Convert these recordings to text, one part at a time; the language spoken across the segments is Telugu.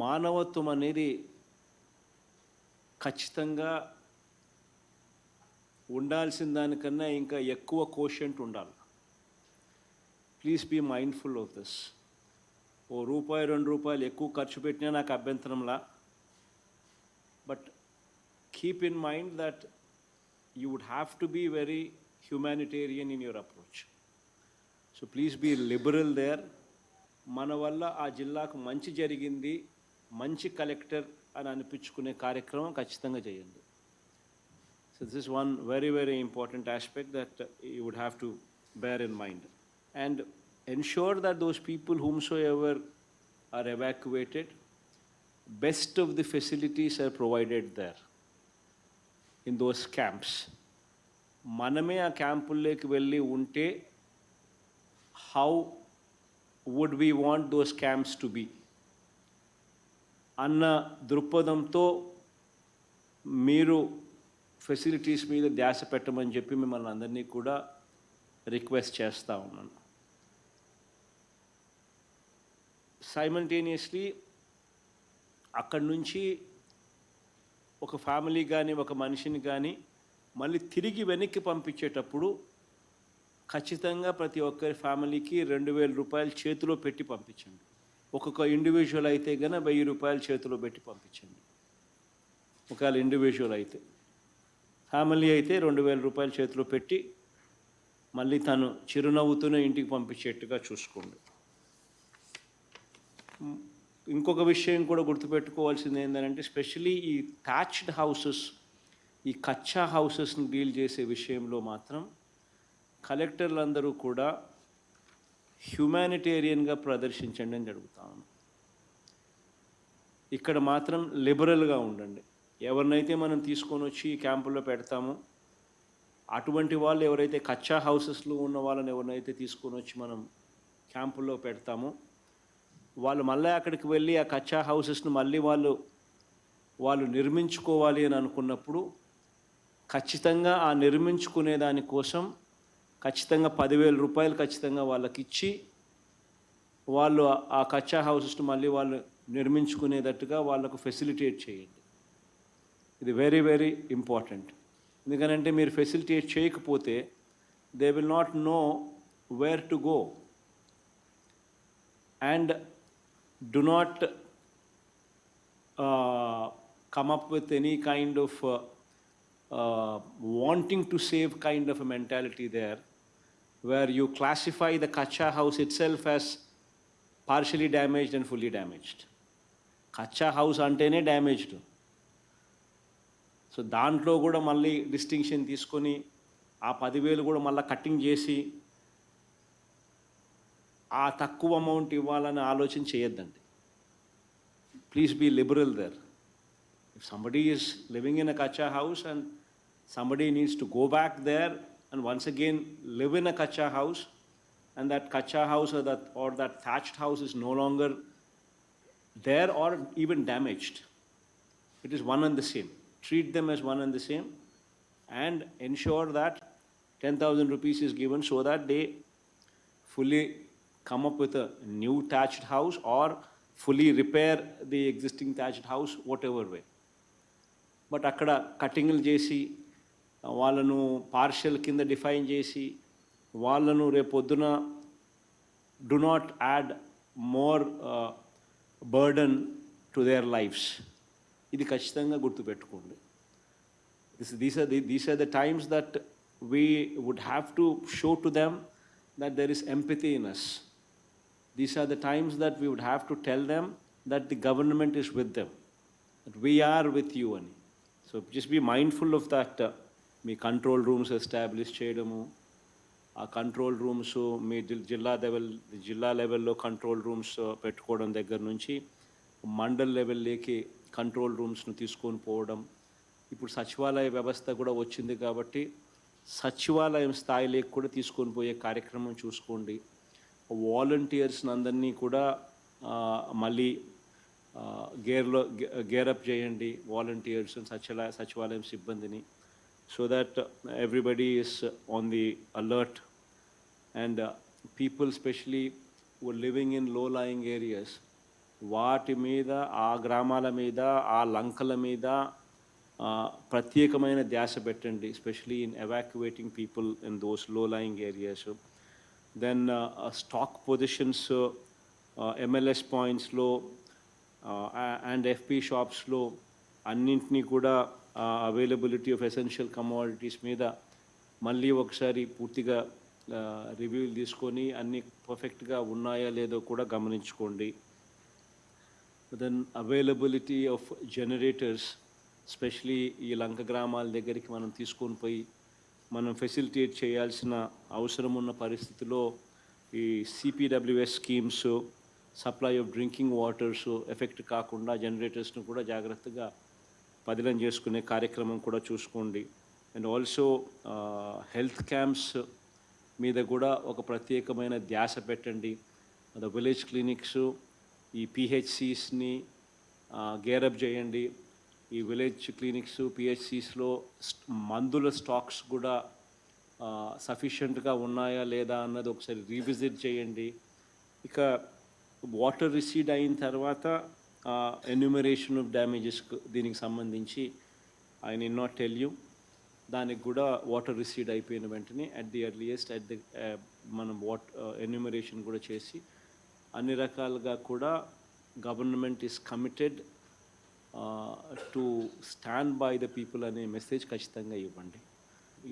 మానవత్వం అనేది ఖచ్చితంగా ఉండాల్సిన దానికన్నా ఇంకా ఎక్కువ కోషెంట్ ఉండాలి. Please be mindful of this. ఓ రూపాయి 2 రూపాయలు ఎక్కువ ఖర్చు పెట్టినా నాకు అభ్యంతరంలా, but keep in mind that you would have to be very humanitarian in your approach. So please be liberal there. మన వల్ల ఆ జిల్లాకు మంచి జరిగింది, మంచి కలెక్టర్ అని అనిపించుకునే కార్యక్రమం ఖచ్చితంగా చేయండి. So this is one very very important aspect that you would have to bear in mind. And ensure that those people whomsoever are evacuated, best of the facilities are provided there in those camps. మనమే ఆ క్యాంపుల్లోకి వెళ్ళి ఉంటే how would we want those camps to be అన్న దృక్పథంతో మీరు ఫెసిలిటీస్ మీద ధ్యాస పెట్టమని చెప్పి మిమ్మల్ని అందరినీ కూడా రిక్వెస్ట్ చేస్తూ ఉన్నాను. సైమల్టేనియస్లీ అక్కడి నుంచి ఒక ఫ్యామిలీ కానీ ఒక మనిషిని కానీ మళ్ళీ తిరిగి వెనక్కి పంపించేటప్పుడు ఖచ్చితంగా ప్రతి ఒక్కరి ఫ్యామిలీకి 2,000 రూపాయలు చేతిలో పెట్టి పంపించండి. ఒక్కొక్క ఇండివిజువల్ అయితే కనుక 1,000 రూపాయలు చేతిలో పెట్టి పంపించండి. ఒకవేళ ఇండివిజువల్ అయితే, ఫ్యామిలీ అయితే 2,000 రూపాయలు చేతిలో పెట్టి మళ్ళీ తను చిరునవ్వుతూనే ఇంటికి పంపించేట్టుగా చూసుకోండి. ఇంకొక విషయం కూడా గుర్తుపెట్టుకోవాల్సింది ఏంటంటే, స్పెషలీ ఈ థ్యాచ్డ్ హౌసెస్, ఈ కచ్చా హౌసెస్ని డీల్ చేసే విషయంలో మాత్రం కలెక్టర్లందరూ కూడా హ్యుమానిటేరియన్గా ప్రదర్శించండి అని అడుగుతాను. ఇక్కడ మాత్రం లిబరల్గా ఉండండి. ఎవరినైతే మనం తీసుకొని వచ్చి క్యాంపుల్లో పెడతామో అటువంటి వాళ్ళు, ఎవరైతే కచ్చా హౌసెస్లో ఉన్న వాళ్ళని ఎవరినైతే తీసుకొని వచ్చి మనం క్యాంపుల్లో పెడతామో వాళ్ళు మళ్ళీ అక్కడికి వెళ్ళి ఆ కచ్చా హౌసెస్ను మళ్ళీ వాళ్ళు నిర్మించుకోవాలి అని అనుకున్నప్పుడు ఖచ్చితంగా ఆ నిర్మించుకునే దానికోసం ఖచ్చితంగా 10,000 రూపాయలు ఖచ్చితంగా వాళ్ళకి ఇచ్చి వాళ్ళు ఆ కచ్చా హౌసెస్ను మళ్ళీ వాళ్ళు నిర్మించుకునేటట్టుగా వాళ్ళకు ఫెసిలిటేట్ చేయండి. ఇది వెరీ వెరీ ఇంపార్టెంట్. ఎందుకనంటే మీరు ఫెసిలిటేట్ చేయకపోతే they will not know where to go. And do not come up with any kind of wanting to save kind of a mentality there, where you classify the kacha house itself as partially damaged and fully damaged. Kacha house antene damaged. So దాంట్లో కూడా మళ్ళీ డిస్టింక్షన్ తీసుకొని ఆ 10,000 కూడా మళ్ళీ కట్టింగ్ చేసి ఆ తక్కువ అమౌంట్ ఇవ్వాలని ఆలోచన చేయొద్దండి. Please be liberal there. If somebody is living in a kachcha house and somebody needs to go back there and once again live in a kachcha house and that kachcha house or that thatched house is no longer there or even damaged, it is one and the same. Treat them as one and the same and ensure that 10,000 rupees is given so that they fully come up with a new thatched house or fully repair the existing thatched house, whatever way. But akkada cuttingలు చేసి వాళ్ళను పార్షియల్ కింద డిఫైన్ చేసి వాళ్ళను రేపొద్దున do not add more burden to their lives. ఇది ఖచ్చితంగా గుర్తుపెట్టుకోండి. These are the times that we would have to show to them that there is empathy in us. These are the times that we would have to tell them that the government is with them, that we are with you ani. So just be mindful of that. Me control rooms establish చేయడము, ఆ కంట్రోల్ రూమ్స్ మీ జిల్లా లెవెల్లో కంట్రోల్ రూమ్స్ పెట్టుకోవడం దగ్గర నుంచి మండల్ లెవెల్లోకి కంట్రోల్ రూమ్స్ను తీసుకొని పోవడం. ఇప్పుడు సచివాలయ వ్యవస్థ కూడా వచ్చింది కాబట్టి సచివాలయం స్థాయిలోకి కూడా తీసుకొని పోయే కార్యక్రమం చూసుకోండి. వాలంటీర్స్ని అందరినీ కూడా మళ్ళీ గేరప్ చేయండి, వాలంటీర్స్ సచివాలయం సిబ్బందిని, so that everybody is on the alert and people especially who are living in low-lying areas వాటి మీద, ఆ గ్రామాల మీద, ఆ లంకల మీద ప్రత్యేకమైన ధ్యాస పెట్టండి, especially in evacuating people in those low lying areas. Then stock positions MLS పాయింట్స్లో అండ్ ఎఫ్పి షాప్స్లో అన్నింటినీ కూడా అవైలబిలిటీ ఆఫ్ ఎసెన్షియల్ కమోడిటీస్ మీద మళ్ళీ ఒకసారి పూర్తిగా రివ్యూలు తీసుకొని అన్నీ పర్ఫెక్ట్గా ఉన్నాయా లేదో కూడా గమనించుకోండి. Then availability of generators, especially ఈ లంక గ్రామాల దగ్గరికి మనం తీసుకొని పోయి మనం ఫెసిలిటేట్ చేయాల్సిన అవసరం ఉన్న పరిస్థితిలో ఈ CPWS schemes, supply of drinking waters effect కాకుండా జనరేటర్స్ను కూడా జాగ్రత్తగా పదిలం చేసుకునే కార్యక్రమం కూడా చూసుకోండి. అండ్ ఆల్సో హెల్త్ క్యాంప్స్ మీద కూడా ఒక ప్రత్యేకమైన ధ్యాస పెట్టండి. ద విలేజ్ క్లినిక్స్, ఈ పిహెచ్సిస్ని గేరప్ చేయండి. ఈ విలేజ్ క్లినిక్స్, పిహెచ్సిస్లో మందుల స్టాక్స్ కూడా సఫిషియెంట్గా ఉన్నాయా లేదా అన్నది ఒకసారి రీవిజిట్ చేయండి. ఇక వాటర్ రిసీడ్ అయిన తర్వాత ఎన్యూమరేషన్ ఆఫ్ డ్యామేజెస్ దీనికి సంబంధించి I need not tell you, దానికి కూడా వాటర్ రిసీడ్ అయిపోయిన వెంటనే అట్ ది ఎర్లియస్ట్ మనం ఎన్యూమరేషన్ కూడా చేసి అన్ని రకాలుగా కూడా government is committed to stand by the people అనే మెసేజ్ ఖచ్చితంగా ఇవ్వండి.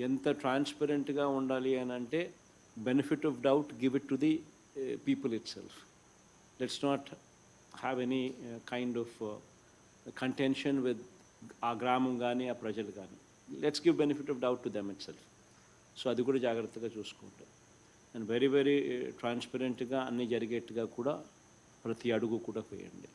ఎంత ట్రాన్స్పరెంట్గా ఉండాలి అని అంటే benefit of doubt give it to the people it self. Let's not have any kind of contention with ఆ గ్రామం కానీ ఆ ప్రజలు కానీ. Let's give benefit of doubt to them it self. So అది కూడా జాగ్రత్తగా చూసుకుంటాం. అండ్ వెరీ వెరీ ట్రాన్స్పరెంట్గా అన్నీ జరిగేట్టుగా కూడా ప్రతి అడుగు కూడా వేయండి.